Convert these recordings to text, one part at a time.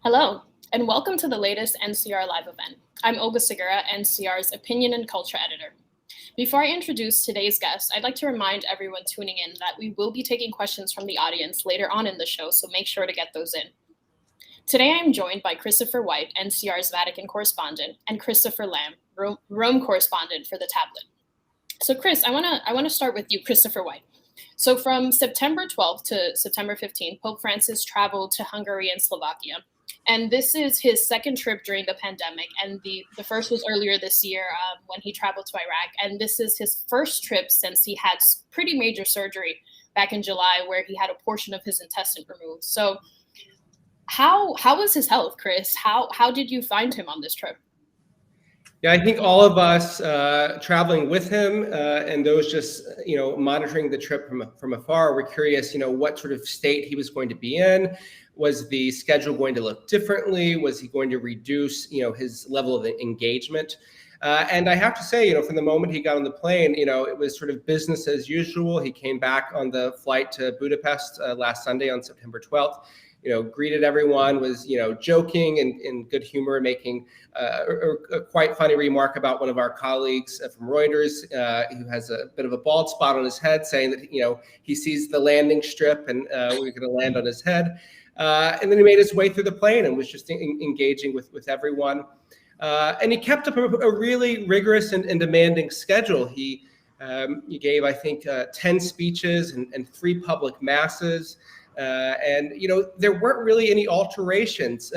Hello, and welcome to the latest NCR Live event. I'm Olga Segura, NCR's Opinion and Culture Editor. Before I introduce today's guest, I'd like to remind everyone tuning in that we will be taking questions from the audience later on in the show, so make sure to get those in. Today I am joined by Christopher White, NCR's Vatican Correspondent, and Christopher Lamb, Rome Correspondent for the Tablet. So Chris, I want to start with you, Christopher White. So from September 12th to September 15th, Pope Francis traveled to Hungary and Slovakia. And this is his second trip during the pandemic. And the first was earlier this year when he traveled to Iraq. And this is his first trip since he had pretty major surgery back in July, where he had a portion of his intestine removed. So how was his health, Chris? How did you find him on this trip? Yeah, I think all of us traveling with him and those just, monitoring the trip from afar were curious, what sort of state he was going to be in. Was the schedule going to look differently? Was he going to reduce, his level of engagement? And I have to say, from the moment he got on the plane, it was sort of business as usual. He came back on the flight to Budapest last Sunday on September 12th. Greeted everyone, was, joking and in good humor, making a quite funny remark about one of our colleagues from Reuters who has a bit of a bald spot on his head, saying that, he sees the landing strip and we're going to land on his head. And then he made his way through the plane and was just engaging with everyone. And he kept up a really rigorous and demanding schedule. He gave, I think, 10 speeches and 3 public masses. And there weren't really any alterations.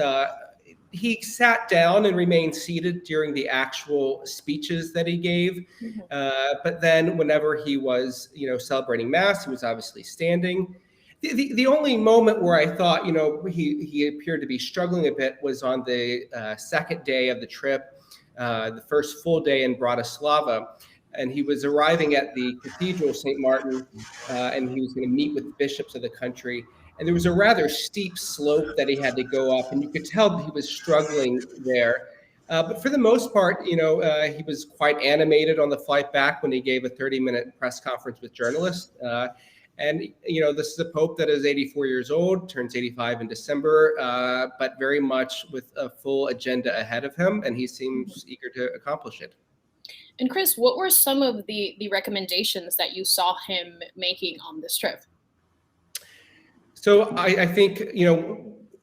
He sat down and remained seated during the actual speeches that he gave. But then whenever he was, celebrating Mass, he was obviously standing. The only moment where I thought, he appeared to be struggling a bit was on the second day of the trip, the first full day in Bratislava. And he was arriving at the Cathedral St. Martin, and he was going to meet with bishops of the country. And there was a rather steep slope that he had to go up, and you could tell that he was struggling there. But for the most part, he was quite animated on the flight back when he gave a 30-minute press conference with journalists. And, this is a pope that is 84 years old, turns 85 in December, but very much with a full agenda ahead of him, and he seems eager to accomplish it. And Chris, what were some of the recommendations that you saw him making on this trip? So I think,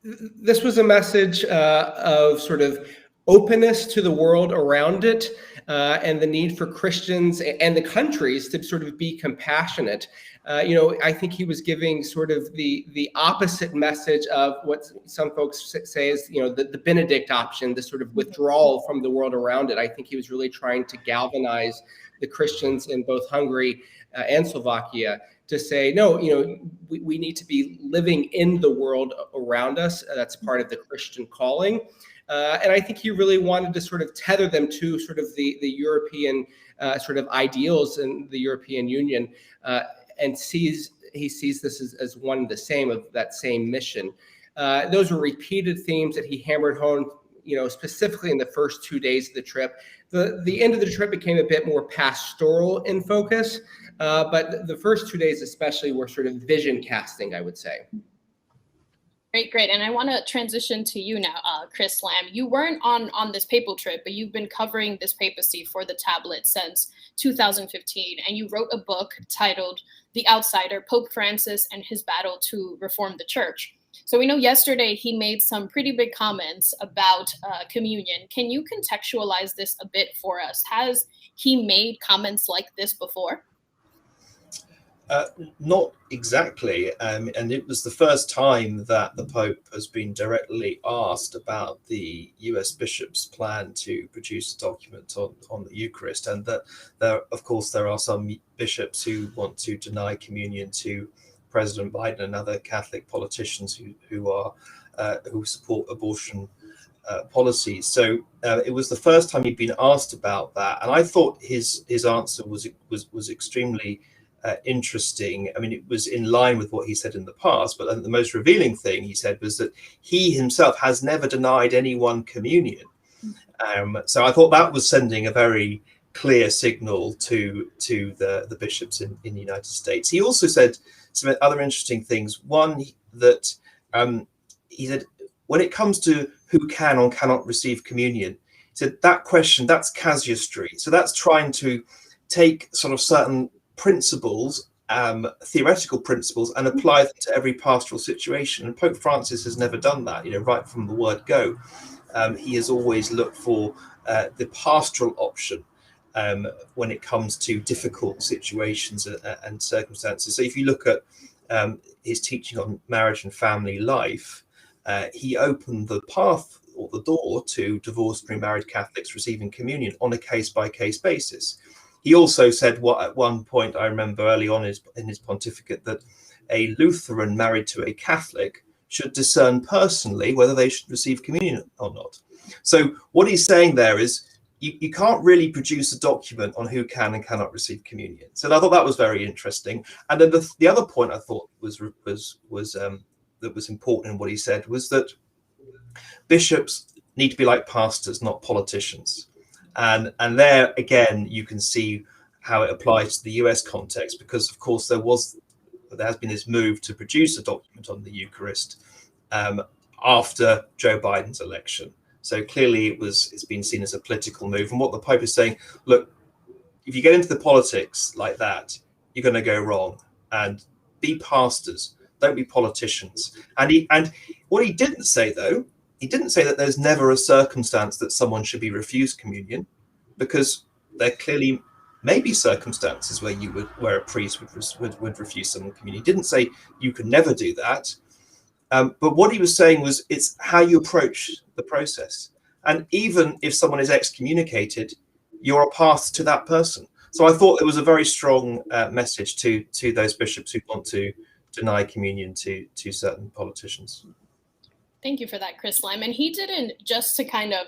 this was a message of sort of openness to the world around it, and the need for Christians and the countries to sort of be compassionate. I think he was giving sort of the opposite message of what some folks say is, the Benedict option, the sort of withdrawal from the world around it. I think he was really trying to galvanize the Christians in both Hungary and Slovakia to say, no, we need to be living in the world around us. That's part of the Christian calling. And I think he really wanted to sort of tether them to sort of the European sort of ideals in the European Union, and he sees this as one and the same of that same mission. Those were repeated themes that he hammered home, specifically in the first 2 days of the trip. The end of the trip became a bit more pastoral in focus, but the first 2 days especially were sort of vision casting, I would say. Great. And I want to transition to you now, Chris Lamb. You weren't on this papal trip, but you've been covering this papacy for the Tablet since 2015. And you wrote a book titled The Outsider, Pope Francis and His Battle to Reform the Church. So we know yesterday he made some pretty big comments about communion. Can you contextualize this a bit for us? Has he made comments like this before? Not exactly, and it was the first time that the Pope has been directly asked about the US bishops' plan to produce a document on the Eucharist, and that there are some bishops who want to deny communion to President Biden and other Catholic politicians who support abortion policies. So it was the first time he'd been asked about that, and I thought his answer was extremely interesting. I mean, it was in line with what he said in the past, but the most revealing thing he said was that he himself has never denied anyone communion. So I thought that was sending a very clear signal to the bishops in the United States. He also said some other interesting things. One, that he said when it comes to who can or cannot receive communion, he said that question, that's casuistry. So that's trying to take sort of certain principles, theoretical principles, and apply them to every pastoral situation. And Pope Francis has never done that, right from the word go. He has always looked for the pastoral option when it comes to difficult situations and circumstances. So if you look at his teaching on marriage and family life, he opened the path or the door to divorced and remarried Catholics receiving communion on a case-by-case basis. He also said at one point, I remember early on in his pontificate, that a Lutheran married to a Catholic should discern personally whether they should receive communion or not. So what he's saying there is you can't really produce a document on who can and cannot receive communion. So I thought that was very interesting. And then the other point I thought was that was important in what he said was that bishops need to be like pastors, not politicians. And there again, you can see how it applies to the US context, because of course there has been this move to produce a document on the Eucharist after Joe Biden's election. So clearly it's been seen as a political move. And what the Pope is saying, look, if you get into the politics like that, you're going to go wrong. And be pastors, don't be politicians. And what he didn't say, though, he didn't say that there's never a circumstance that someone should be refused communion, because there clearly may be circumstances where a priest would refuse someone communion. He didn't say you can never do that. But what he was saying was it's how you approach the process. And even if someone is excommunicated, you're a path to that person. So I thought it was a very strong message to those bishops who want to deny communion to certain politicians. Thank you for that, Chris Lime. And he didn't, just to kind of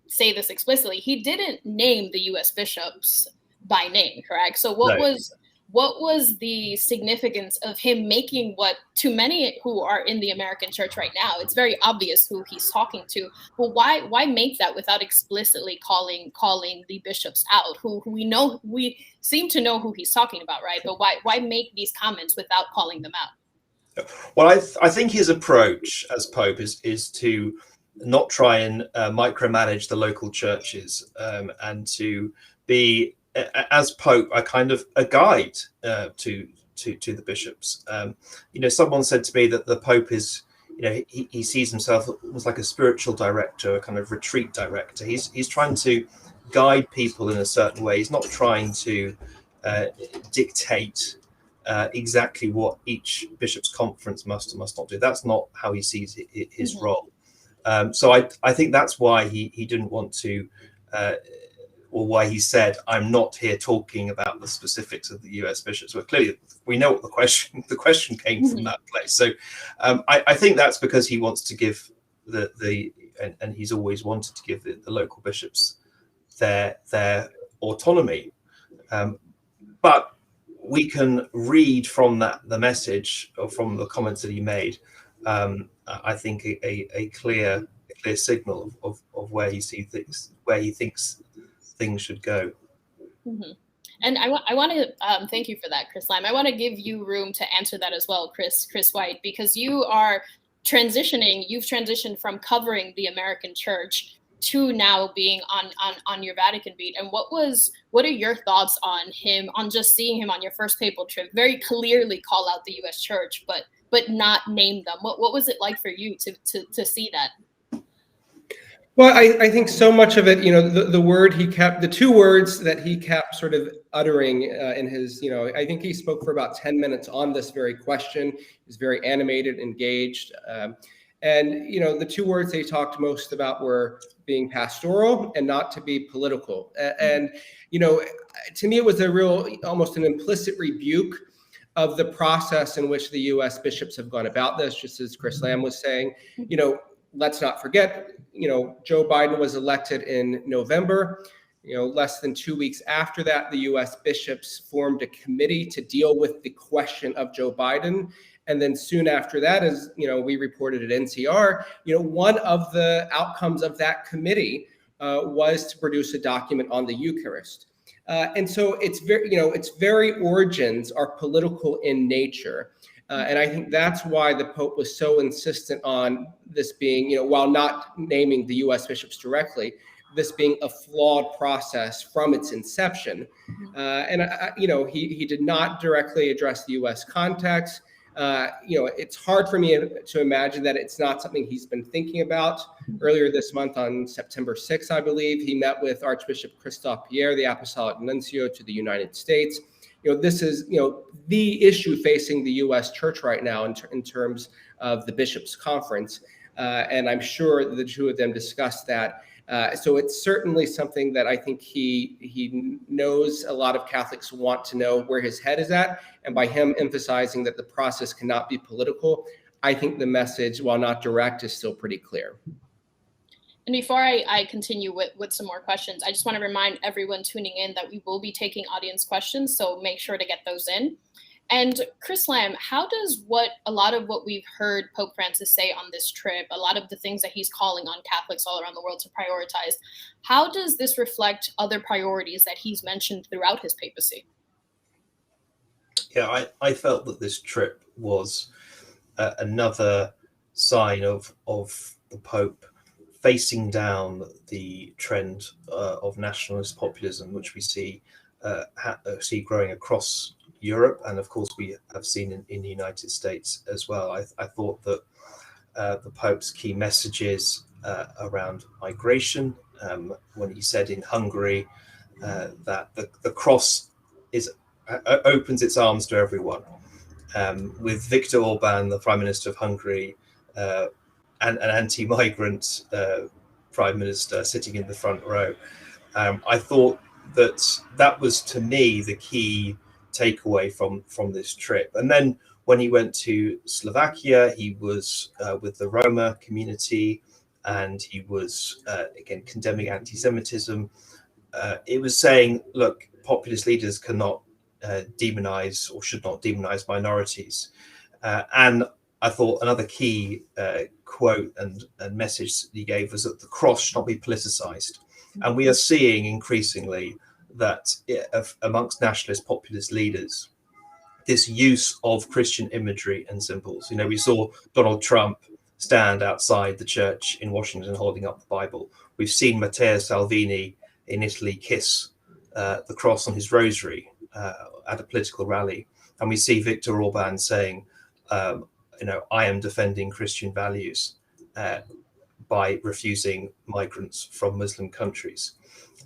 say this explicitly, he didn't name the U.S. bishops by name, correct? So what was the significance of him making what, to many who are in the American church right now, it's very obvious who he's talking to. But why make that without explicitly calling the bishops out, who we seem to know who he's talking about, right? But why make these comments without calling them out? Well, I think his approach as Pope is to not try and micromanage the local churches, and to be, as Pope, a kind of a guide to the bishops. Someone said to me that the Pope is, he sees himself almost like a spiritual director, a kind of retreat director. He's trying to guide people in a certain way. He's not trying to dictate exactly what each bishop's conference must or must not do. That's not how he sees his role. So I think that's why he didn't want to, or why he said, I'm not here talking about the specifics of the US bishops. But clearly we know what the question came from that place. So I think that's because he wants to give and he's always wanted to give the local bishops their autonomy. But we can read from the message, or from the comments that he made, I think a clear signal of where he sees things, where he thinks things should go. Mm-hmm. And I want to thank you for that, Chris Lime. I want to give you room to answer that as well, Chris White, because you are transitioning. You've transitioned from covering the American church to now being on your Vatican beat. And what are your thoughts on him, on just seeing him on your first papal trip very clearly call out the U.S. church, but not name them? What was it like for you to see that? Well, I think so much of it, the word he kept, the two words that he kept sort of uttering in his, I think he spoke for about 10 minutes on this very question. He was very animated, engaged. And, the two words they talked most about were being pastoral and not to be political. And, to me, it was almost an implicit rebuke of the process in which the U.S. bishops have gone about this, just as Chris Lamb was saying. Let's not forget, Joe Biden was elected in November. Less than 2 weeks after that, the U.S. bishops formed a committee to deal with the question of Joe Biden. And then soon after that, as we reported at NCR, one of the outcomes of that committee was to produce a document on the Eucharist. And so its very origins are political in nature. And I think that's why the Pope was so insistent on this being, while not naming the U.S. bishops directly, this being a flawed process from its inception. He did not directly address the U.S. context. It's hard for me to imagine that it's not something he's been thinking about. Earlier this month, on September 6th, I believe, he met with Archbishop Christophe Pierre, the Apostolic Nuncio to the United States. This is, the issue facing the U.S. Church right now in terms of the Bishops' Conference. And I'm sure the two of them discussed that. So it's certainly something that I think he knows a lot of Catholics want to know where his head is at. And by him emphasizing that the process cannot be political, I think the message, while not direct, is still pretty clear. And before I continue with some more questions, I just want to remind everyone tuning in that we will be taking audience questions, so make sure to get those in. And Chris Lamb, how does a lot of what we've heard Pope Francis say on this trip, a lot of the things that he's calling on Catholics all around the world to prioritize, how does this reflect other priorities that he's mentioned throughout his papacy? Yeah, I felt that this trip was another sign of the Pope facing down the trend of nationalist populism, which we see growing across Europe, and of course we have seen in the United States as well. I thought that the Pope's key messages around migration, when he said in Hungary that the cross opens its arms to everyone, with Viktor Orban, the Prime Minister of Hungary, an anti-migrant Prime Minister sitting in the front row. I thought that was, to me, the key takeaway from this trip. And then when he went to Slovakia, he was with the Roma community, and he was again condemning anti-Semitism. It was saying, look, populist leaders cannot demonize or should not demonize minorities. And I thought another key quote and message that he gave was that the cross should not be politicized. And we are seeing increasingly that amongst nationalist populist leaders, this use of Christian imagery and symbols. We saw Donald Trump stand outside the church in Washington holding up the Bible. We've seen Matteo Salvini in Italy kiss the cross on his rosary at a political rally. And we see Viktor Orban saying, I am defending Christian values by refusing migrants from Muslim countries.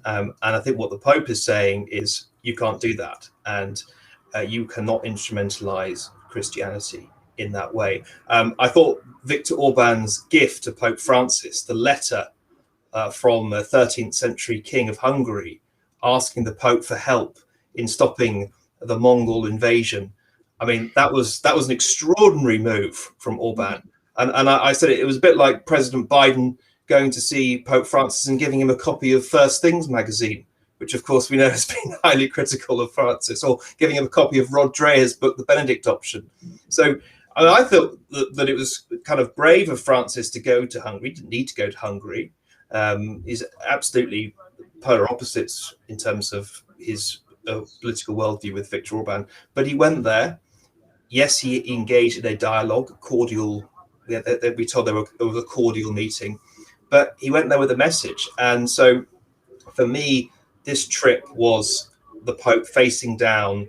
And I think what the Pope is saying is you can't do that, and you cannot instrumentalize Christianity in that way. I thought Viktor Orban's gift to Pope Francis, the letter from a 13th century king of Hungary asking the Pope for help in stopping the Mongol invasion, I mean, that was an extraordinary move from Orban. And I said it was a bit like President Biden going to see Pope Francis and giving him a copy of First Things magazine, which of course we know has been highly critical of Francis, or giving him a copy of Rod Dreher's book, The Benedict Option. So I thought that it was kind of brave of Francis to go to Hungary. He didn't need to go to Hungary. He's absolutely polar opposites in terms of his political worldview with Viktor Orban. But he went there. Yes, he engaged in a dialogue, cordial. We told there was a cordial meeting, but he went there with a message. And so for me, this trip was the Pope facing down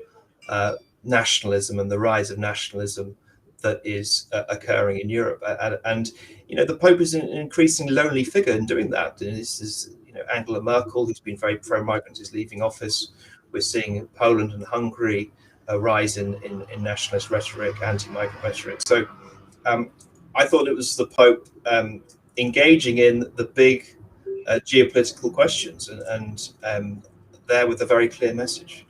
nationalism and the rise of nationalism that is occurring in Europe. And the Pope is an increasingly lonely figure in doing that. And this is, Angela Merkel, who's been very pro-migrant, is leaving office. We're seeing Poland and Hungary a rise in nationalist rhetoric, anti-migrant rhetoric. So I thought it was the Pope engaging in the big geopolitical questions and there with a very clear message.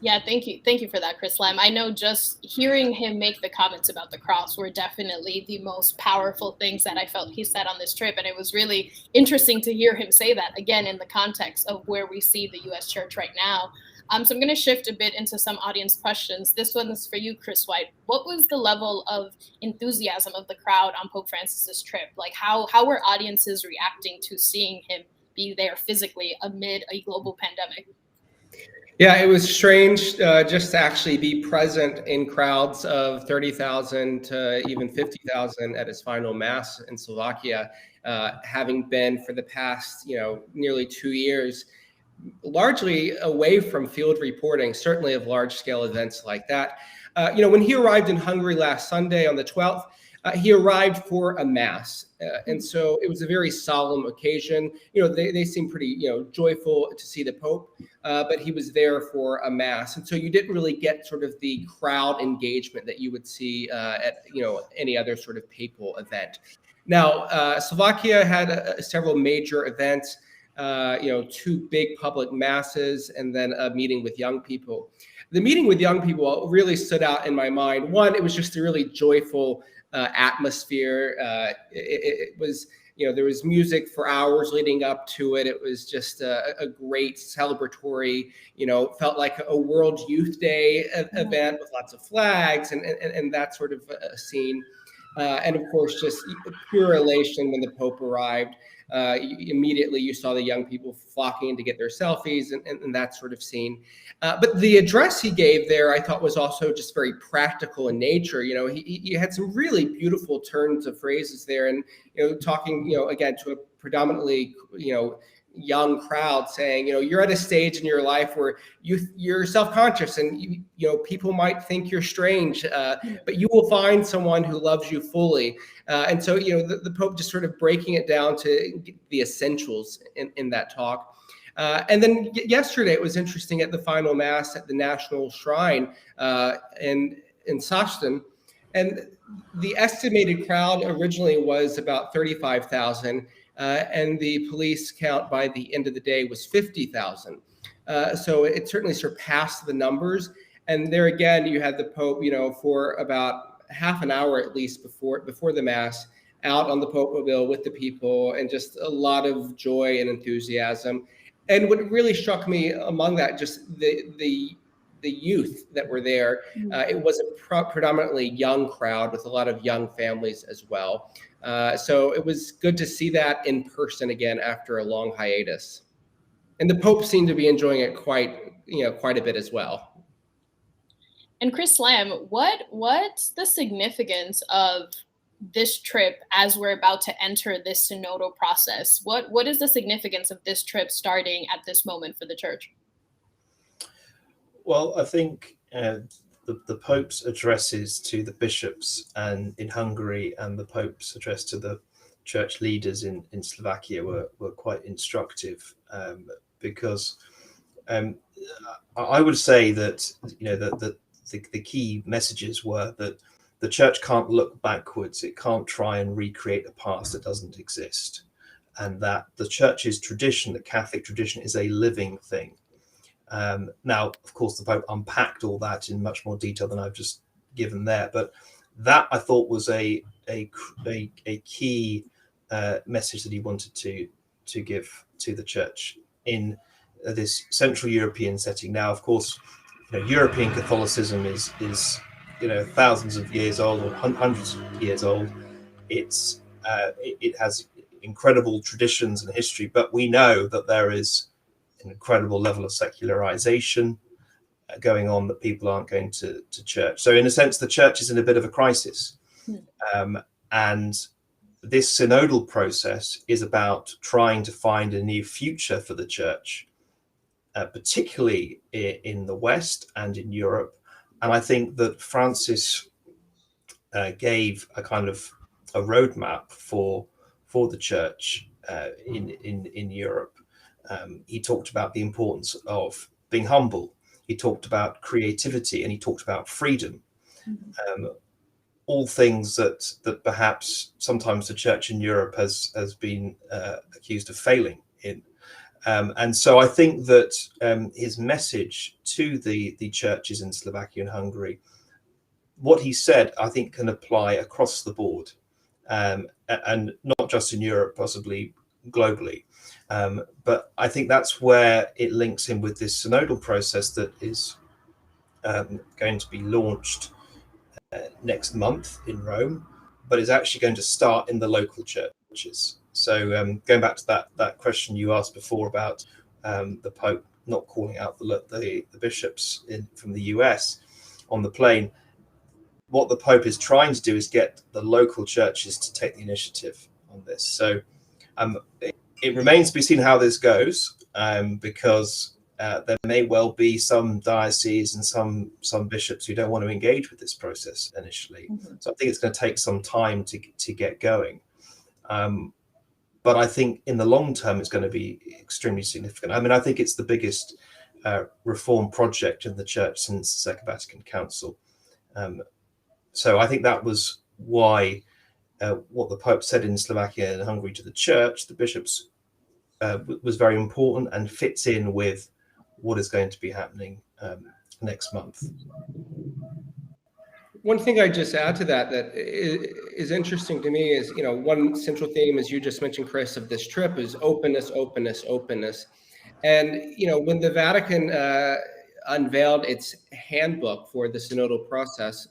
Yeah, thank you for that, Chris Lamb. I know just hearing him make the comments about the cross were definitely the most powerful things that I felt he said on this trip. And it was really interesting to hear him say that, again, in the context of where we see the U.S. Church right now. So I'm going to shift a bit into some audience questions. This one is for you, Chris White. What was the level of enthusiasm of the crowd on Pope Francis's trip? Like, how were audiences reacting to seeing him be there physically amid a global pandemic? Yeah, it was strange just to actually be present in crowds of 30,000 to even 50,000 at his final mass in Slovakia, having been for the past, nearly 2 years, largely away from field reporting, certainly of large scale events like that. When he arrived in Hungary last Sunday on the 12th, he arrived for a mass. And so it was a very solemn occasion. They seemed pretty, joyful to see the Pope, but he was there for a mass. And so you didn't really get sort of the crowd engagement that you would see at, any other sort of papal event. Now, Slovakia had several major events. 2 big public masses, and then a meeting with young people. The meeting with young people really stood out in my mind. One, it was just a really joyful atmosphere. It was, there was music for hours leading up to it. It was just a great celebratory, felt like a World Youth Day event with lots of flags and that sort of scene. And of course, just pure elation when the Pope arrived. Immediately you saw the young people flocking to get their selfies and that sort of scene. But the address he gave there, I thought, was also just very practical in nature. He had some really beautiful turns of phrases there, and talking, again, to a predominantly, young crowd, saying, you're at a stage in your life where you're self-conscious, and people might think you're strange, but you will find someone who loves you fully. And so, the Pope just sort of breaking it down to the essentials in that talk. And then yesterday, it was interesting at the final mass at the National Shrine in Sachsen. And the estimated crowd originally was about 35,000. And the police count by the end of the day was 50,000. So it certainly surpassed the numbers. And there again, you had the Pope, for about half an hour at least before the Mass, out on the Pope-mobile with the people, and just a lot of joy and enthusiasm. And what really struck me among that, just the youth that were there. It was a predominantly young crowd with a lot of young families as well. So it was good to see that in person again after a long hiatus. And the Pope seemed to be enjoying it quite a bit as well. And Chris Lamb, what's the significance of this trip as we're about to enter this synodal process? What is the significance of this trip starting at this moment for the Church? Well, I think the Pope's addresses to the bishops and in Hungary, and the Pope's address to the church leaders in Slovakia were quite instructive, because I would say that the key messages were that the Church can't look backwards; it can't try and recreate a past that doesn't exist, and that the Church's tradition, the Catholic tradition, is a living thing. Now, of course, the Pope unpacked all that in much more detail than I've just given there, but that I thought was a key message that he wanted to give to the Church in this Central European setting. Now, of course, European Catholicism is thousands of years old, or hundreds of years old. It has incredible traditions and history, but we know that there is an incredible level of secularization going on, that people aren't going to church. So in a sense, the Church is in a bit of a crisis. And this synodal process is about trying to find a new future for the Church, particularly in the West and in Europe. And I think that Francis gave a kind of a roadmap for the Church in Europe. He talked about the importance of being humble. He talked about creativity, and he talked about freedom. All things that perhaps sometimes the Church in Europe has been accused of failing in. And so I think that his message to the churches in Slovakia and Hungary, what he said, I think can apply across the board, and not just in Europe, possibly globally. But I think that's where it links in with this synodal process that is going to be launched next month in Rome, but is actually going to start in the local churches. So going back to that question you asked before about the Pope not calling out the bishops from the US on the plane. What the Pope is trying to do is get the local churches to take the initiative on this. So it remains to be seen how this goes, because there may well be some dioceses and some bishops who don't want to engage with this process initially. Mm-hmm. So I think it's going to take some time to get going. But I think in the long term, it's going to be extremely significant. I mean, I think it's the biggest reform project in the church since the Second Vatican Council. So I think that was why what the Pope said in Slovakia and Hungary to the church, the bishops, was very important and fits in with what is going to be happening next month. One thing I just add to that is interesting to me is, one central theme, as you just mentioned, Chris, of this trip is openness, openness, openness. And, when the Vatican unveiled its handbook for the synodal process,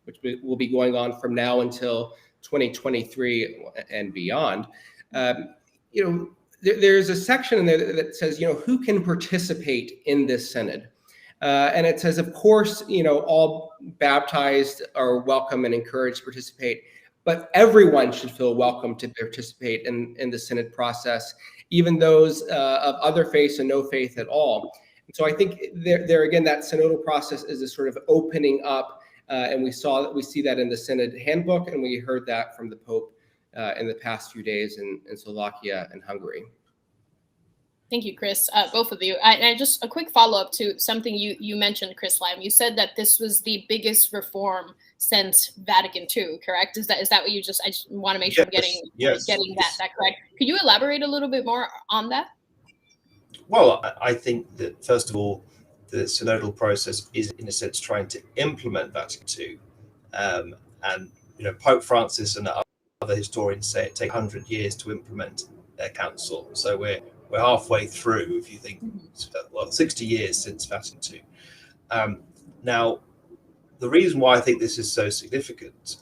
which will be going on from now until 2023 and beyond, there's a section in there that says, who can participate in this synod? And it says, of course, all baptized are welcome and encouraged to participate, but everyone should feel welcome to participate in the synod process, even those of other faiths and no faith at all. And so I think there again, that synodal process is a sort of opening up, and we see that in the synod handbook, and we heard that from the Pope in the past few days in Slovakia and Hungary. Thank you, Chris, both of you. And just a quick follow-up to something you mentioned, Chris Lime. You said that this was the biggest reform since Vatican II, correct? Is that what you just? I just want to make sure I'm getting that correct. Could you elaborate a little bit more on that? Well, I think that first of all, the synodal process is in a sense trying to implement Vatican II, and Pope Francis and other historians say it takes 100 years to implement their council. So we're halfway through, if you think, 60 years since Vatican II. Now, the reason why I think this is so significant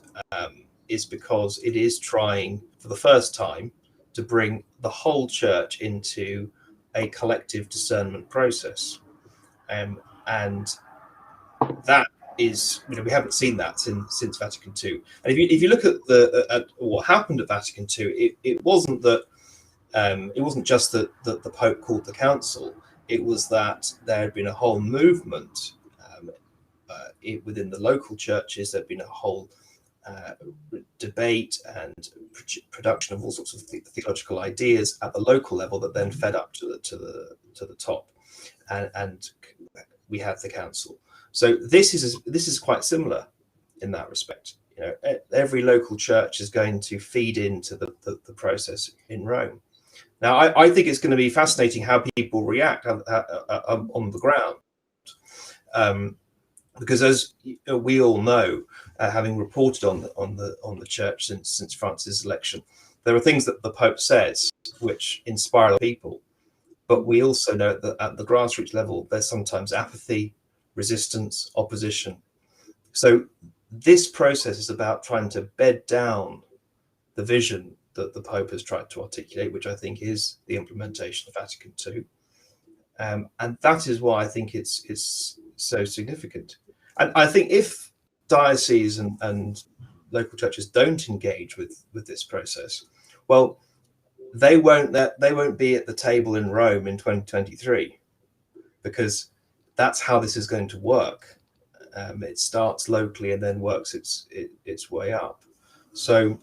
is because it is trying, for the first time, to bring the whole church into a collective discernment process. And that is, we haven't seen that since Vatican II. And if you look at what happened at Vatican II, it wasn't that it wasn't just that the Pope called the council. It was that there had been a whole movement within the local churches. There had been a whole debate and production of all sorts of theological ideas at the local level that then fed up to the top, and we have the council. So this is quite similar in that respect. Every local church is going to feed into the process in Rome. Now, I think it's going to be fascinating how people react on the ground, because as we all know, having reported on the church since Francis' election, there are things that the Pope says which inspire people, but we also know that at the grassroots level, there's sometimes apathy, resistance, opposition. So this process is about trying to bed down the vision that the Pope has tried to articulate, which I think is the implementation of Vatican II. And that is why I think it's so significant. And I think if dioceses and local churches don't engage with this process, well, they won't be at the table in Rome in 2023, because that's how this is going to work. It starts locally and then works its way up. So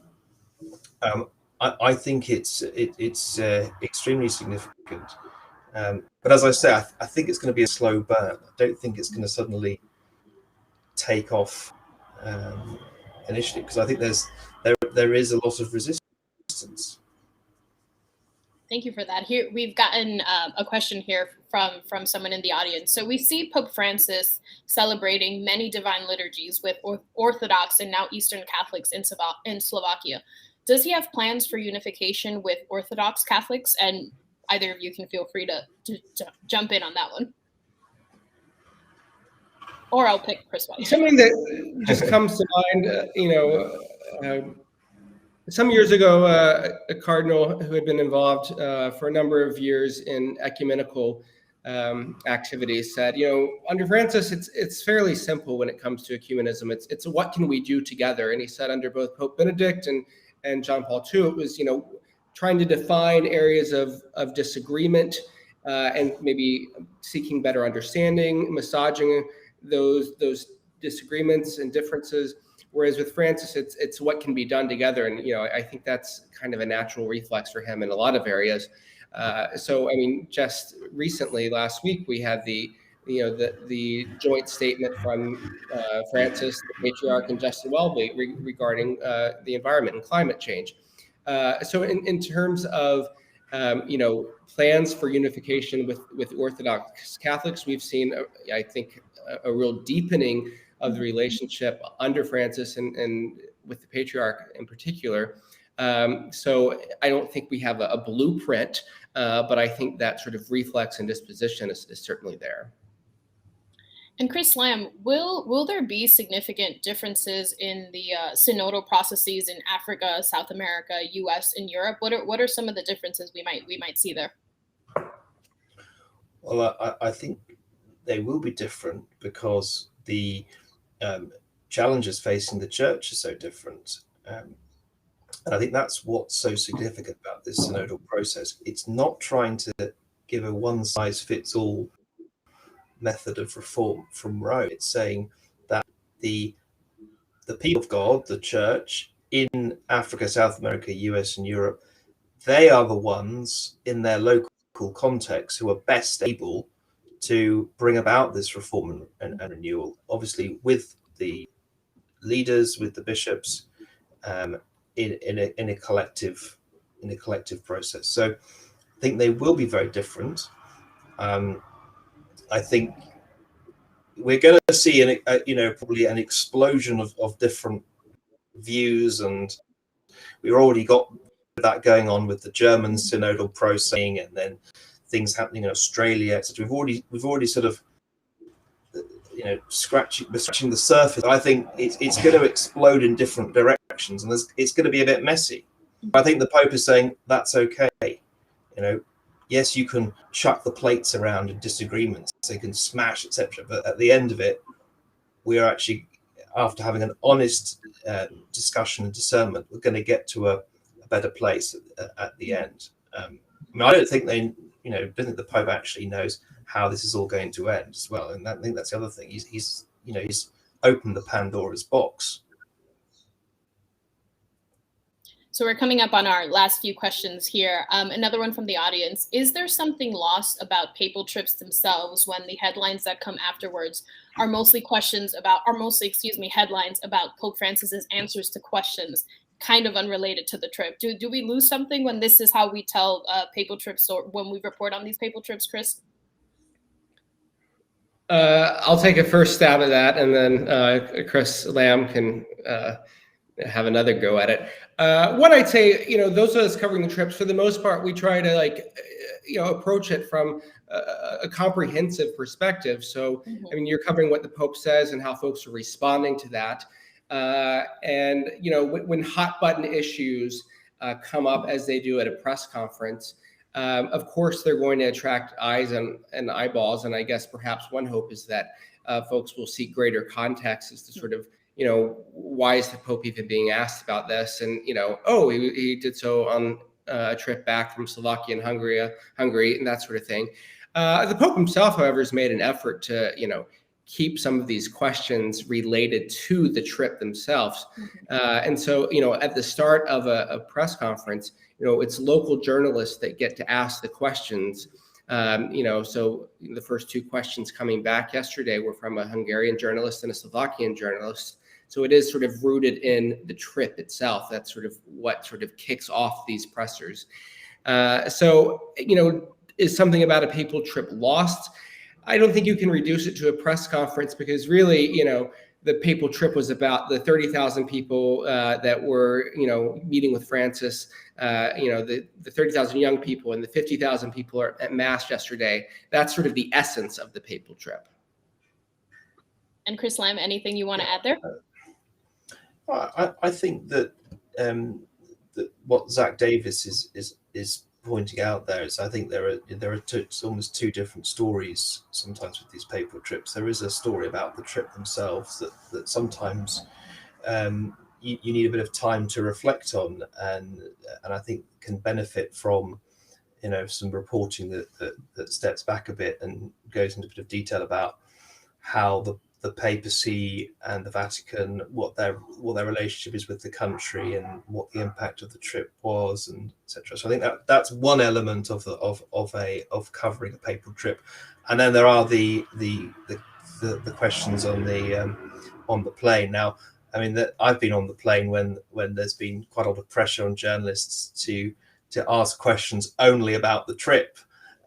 I think it's extremely significant. But as I say, I think it's going to be a slow burn. I don't think it's going to suddenly take off initially, because I think there is a lot of resistance. Thank you for that. Here we've gotten a question here from someone in the audience. So we see Pope Francis celebrating many divine liturgies with Orthodox and now Eastern Catholics in Slovakia. Does he have plans for unification with Orthodox Catholics? And either of you can feel free to jump in on that one. Or I'll pick Chris White. Something that just comes to mind, some years ago, a cardinal who had been involved for a number of years in ecumenical activities said, under Francis, it's fairly simple when it comes to ecumenism. It's what can we do together? And he said under both Pope Benedict and John Paul II, it was, trying to define areas of disagreement and maybe seeking better understanding, massaging those disagreements and differences. Whereas with Francis, it's what can be done together. And, I think that's kind of a natural reflex for him in a lot of areas. So, just recently, last week, we had the joint statement from Francis, the Patriarch, and Justin Welby regarding the environment and climate change. So in terms of, plans for unification with Orthodox Catholics, we've seen, I think, a real deepening of the relationship under Francis and with the Patriarch in particular. So I don't think we have a blueprint, but I think that sort of reflex and disposition is certainly there. And Chris Lamb, will there be significant differences in the synodal processes in Africa, South America, U.S., and Europe? What are some of the differences we might see there? Well, I think they will be different because the challenges facing the church are so different. And I think that's what's so significant about this synodal process. It's not trying to give a one-size-fits-all method of reform from Rome. It's saying that the people of God, the church in Africa, South America, US, and Europe, they are the ones in their local context who are best able to bring about this reform and renewal. Obviously, with the leaders, with the bishops, in a collective process. So I think they will be very different. I think we're going to see probably an explosion of different views, and we've already got that going on with the German synodal process, and then things happening in Australia, etc. We've already sort of scratching the surface. I think it's going to explode in different directions, and it's going to be a bit messy. I think the Pope is saying that's okay. Yes, you can chuck the plates around in disagreements, they can smash, etc. But at the end of it, we are actually, after having an honest discussion and discernment, we're going to get to a better place at the end. I don't think don't think the Pope actually knows how this is all going to end as well. And I think that's the other thing. He's opened the Pandora's box. So we're coming up on our last few questions here. Another one from the audience. Is there something lost about papal trips themselves when the headlines that come afterwards are mostly headlines about Pope Francis's answers to questions kind of unrelated to the trip? Do we lose something when this is how we tell papal trips, or when we report on these papal trips, Chris? I'll take a first stab at that, and then Chris Lamb can have another go at it. What I'd say, those of us covering the trips, for the most part, we try to approach it from a comprehensive perspective. So, you're covering what the Pope says and how folks are responding to that. And when hot button issues come up, as they do at a press conference, of course, they're going to attract eyes and eyeballs. And I guess perhaps one hope is that folks will seek greater context as to sort of, why is the Pope even being asked about this? And, he did so on a trip back from Slovakia and Hungary, and that sort of thing. The Pope himself, however, has made an effort to, keep some of these questions related to the trip themselves. And so, at the start of a press conference, it's local journalists that get to ask the questions. So the first two questions coming back yesterday were from a Hungarian journalist and a Slovakian journalist. So it is sort of rooted in the trip itself. That's sort of what sort of kicks off these pressers. Is something about a papal trip lost? I don't think you can reduce it to a press conference, because really, the papal trip was about the 30,000 people that were, meeting with Francis, the 30,000 young people and the 50,000 people at Mass yesterday. That's sort of the essence of the papal trip. And Chris Lamb, anything you want to add there? Well, I think that that what Zach Davis is pointing out there is I think there are it's almost two different stories sometimes with these papal trips. There is a story about the trip themselves that sometimes you need a bit of time to reflect on, and I think can benefit from some reporting that steps back a bit and goes into a bit of detail about how the papacy and the Vatican, what their relationship is with the country, and what the impact of the trip was, and etc. So I think that's one element of covering a papal trip, and then there are the questions on the plane. Now, I mean, that I've been on the plane when there's been quite a lot of pressure on journalists to ask questions only about the trip,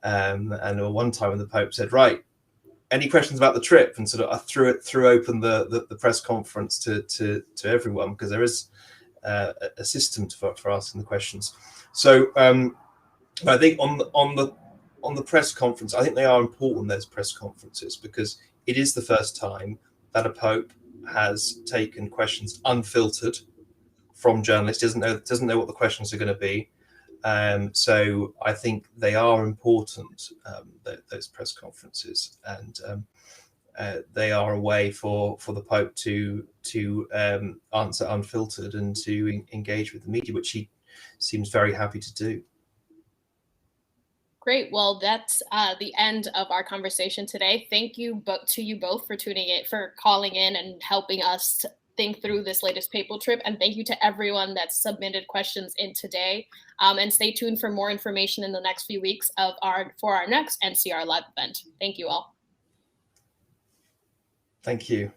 and one time when the Pope said, "Right, any questions about the trip?" and sort of I threw open the press conference to everyone, because there is a system for asking the questions. So I think on the press conference, I think they are important, those press conferences, because it is the first time that a Pope has taken questions unfiltered from journalists, doesn't know what the questions are going to be. So I think they are important, those press conferences, and they are a way for the Pope to answer unfiltered and to engage with the media, which he seems very happy to do. Great. Well, that's the end of our conversation today. Thank you to you both for for calling in and helping us think through this latest papal trip. And thank you to everyone that submitted questions in today. And stay tuned for more information in the next few weeks for our next NCR Live event. Thank you all. Thank you.